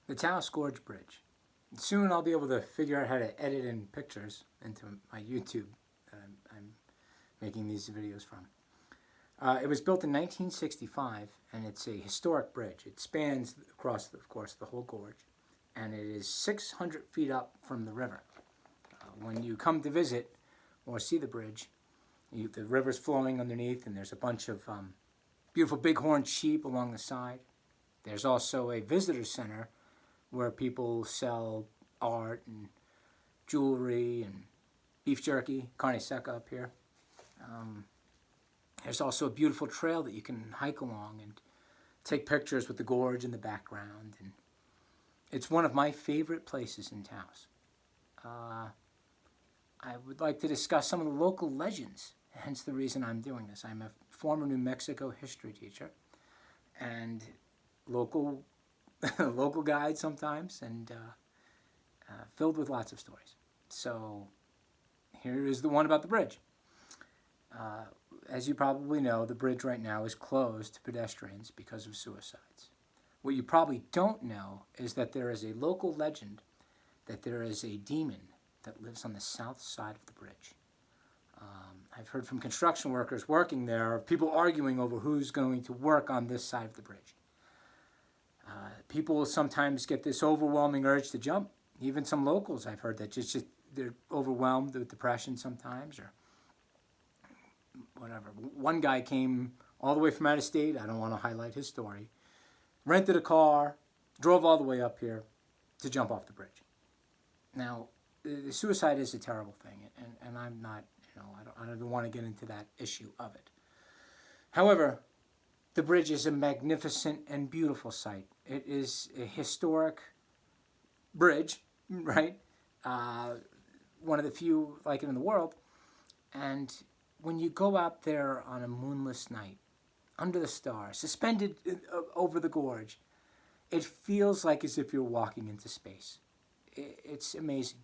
the Taos Gorge Bridge. Soon I'll be able to figure out how to edit in pictures into my YouTube that I'm making these videos from. It was built in 1965, and it's a historic bridge. It spans across, of course, the whole gorge, and it is 600 feet up from the river. When you come to visit or see the bridge, the river's flowing underneath, and there's a bunch of beautiful bighorn sheep along the side. There's also a visitor center where people sell art and jewelry and beef jerky, carne seca up here. There's also a beautiful trail that you can hike along and take pictures with the gorge in the background. And it's one of my favorite places in Taos. I would like to discuss some of the local legends, hence the reason I'm doing this. I'm a former New Mexico history teacher and local local guide sometimes, and filled with lots of stories. So here is the one about the bridge. As you probably know, the bridge right now is closed to pedestrians because of suicides. What you probably don't know is that there is a local legend that there is a demon that lives on the south side of the bridge. I've heard from construction workers working there, people arguing over who's going to work on this side of the bridge. People sometimes get this overwhelming urge to jump. Even some locals I've heard that just they're overwhelmed with depression sometimes, or whatever. One guy came all the way from out of state. I don't want to highlight his story. Rented a car, drove all the way up here to jump off the bridge. Now, suicide is a terrible thing, and I'm not, I don't even want to get into that issue of it. However, the bridge is a magnificent and beautiful sight. It is a historic bridge, right? One of the few like it in the world. And when you go out there on a moonless night, under the stars, suspended over the gorge, it feels like as if you're walking into space. It's amazing.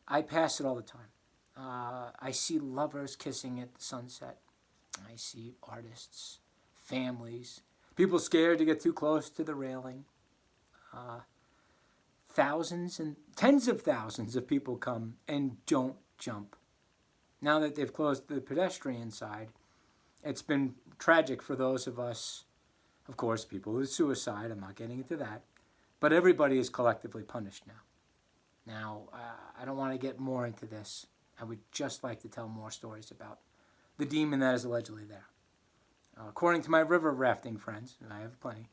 I pass it all the time. I see lovers kissing at the sunset. I see artists, families, people scared to get too close to the railing. Thousands and tens of thousands of people come and don't jump. Now that they've closed the pedestrian side, it's been tragic for those of us, of course, people with suicide. I'm not getting into that. But everybody is collectively punished now. Now, I don't want to get more into this. I would just like to tell more stories about the demon that is allegedly there. According to my river rafting friends, and I have plenty,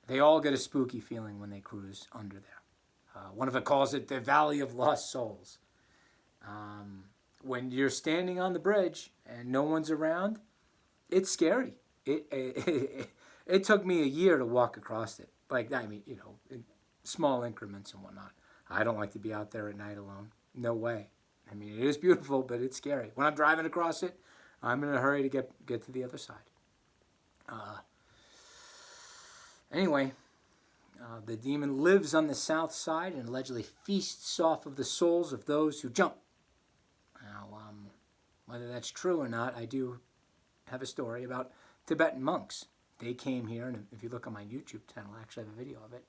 they all get a spooky feeling when they cruise under there. One of them calls it the Valley of Lost Souls. When you're standing on the bridge and no one's around, it's scary. It took me a year to walk across it. In small increments and whatnot. I don't like to be out there at night alone. No way. It is beautiful, but it's scary. When I'm driving across it, I'm in a hurry to get to the other side. Anyway, the demon lives on the south side and allegedly feasts off of the souls of those who jump. Now, whether that's true or not, I do have a story about Tibetan monks. They came here, and if you look on my YouTube channel, I actually have a video of it,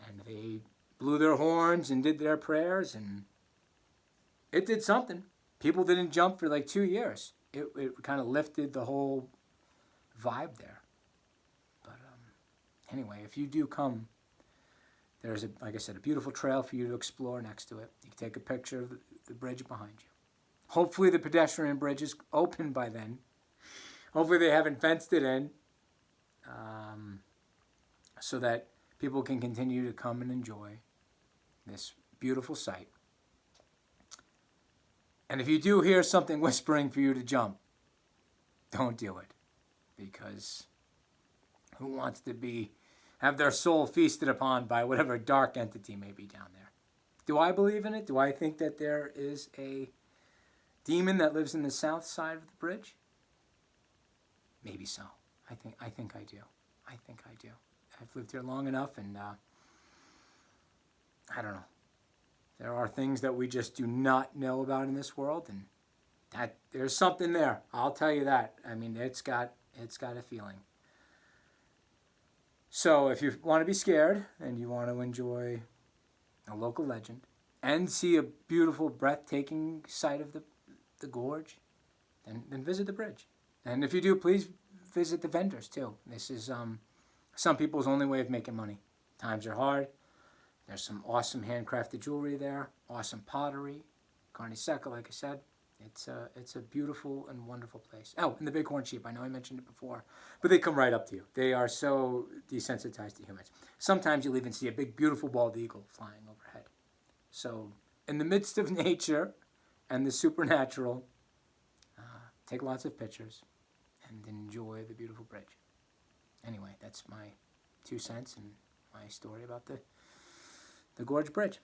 and they blew their horns and did their prayers, and it did something. People didn't jump for like 2 years. It kind of lifted the whole vibe there. But anyway, if you do come, there's, like I said, a beautiful trail for you to explore next to it. You can take a picture of the bridge behind you. Hopefully the pedestrian bridge is open by then. Hopefully they haven't fenced it in so that people can continue to come and enjoy this beautiful sight. And if you do hear something whispering for you to jump, don't do it. Because who wants to have their soul feasted upon by whatever dark entity may be down there? Do I believe in it? Do I think that there is a demon that lives in the south side of the bridge? Maybe so. I think I do. I think I do. I've lived here long enough, and I don't know. There are things that we just do not know about in this world, and that there's something there. I'll tell you that. It's got a feeling. So if you want to be scared and you want to enjoy a local legend and see a beautiful, breathtaking sight of the gorge, then visit the bridge. And if you do, please visit the vendors too. This is some people's only way of making money. Times are hard. There's some awesome handcrafted jewelry there, awesome pottery, carne seca, like I said. It's a beautiful and wonderful place. Oh, and the bighorn sheep. I know I mentioned it before, but they come right up to you. They are so desensitized to humans. Sometimes you'll even see a big, beautiful bald eagle flying overhead. So, in the midst of nature and the supernatural, take lots of pictures and enjoy the beautiful bridge. Anyway, that's my 2 cents and my story about the Gorge Bridge.